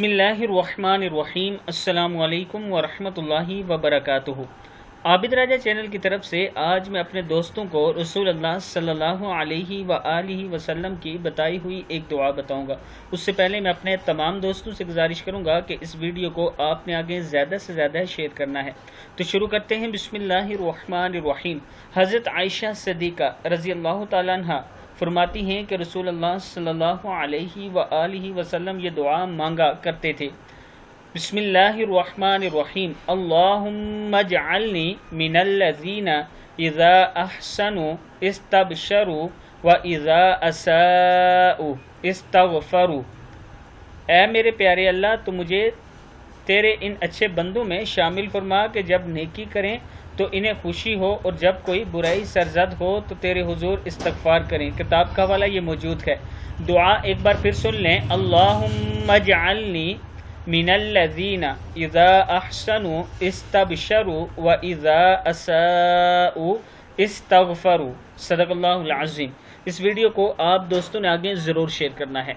بسم اللہ الرحمن الرحیم۔ السلام علیکم ورحمۃ اللہ وبرکاتہ۔ عابد راجہ چینل کی طرف سے آج میں اپنے دوستوں کو رسول اللہ صلی اللہ علیہ وآلہ وسلم کی بتائی ہوئی ایک دعا بتاؤں گا۔ اس سے پہلے میں اپنے تمام دوستوں سے گزارش کروں گا کہ اس ویڈیو کو آپ نے آگے زیادہ سے زیادہ شیئر کرنا ہے۔ تو شروع کرتے ہیں۔ بسم اللہ الرحمن الرحیم۔ حضرت عائشہ صدیقہ رضی اللہ تعالیٰ عنہ فرماتی ہیں کہ رسول اللہ صلی اللہ علیہ وآلہ وسلم یہ دعا مانگا کرتے تھے۔ بسم اللہ الرحمن الرحیم۔ اللہم اجعلنی من الذین اذا احسنوا استبشروا واذا اساءوا استغفروا۔ اے میرے پیارے اللہ، تو مجھے تیرے ان اچھے بندوں میں شامل فرما کہ جب نیکی کریں تو انہیں خوشی ہو، اور جب کوئی برائی سرزد ہو تو تیرے حضور استغفار کریں۔ کتاب کا حوالہ یہ موجود ہے۔ دعا ایک بار پھر سن لیں۔ اللہم اجعلنی من الذین اذا احسنوا استبشروا واذا اساءوا استغفروا۔ صدق اللہ العظیم۔ اس ویڈیو کو آپ دوستوں نے آگے ضرور شیئر کرنا ہے۔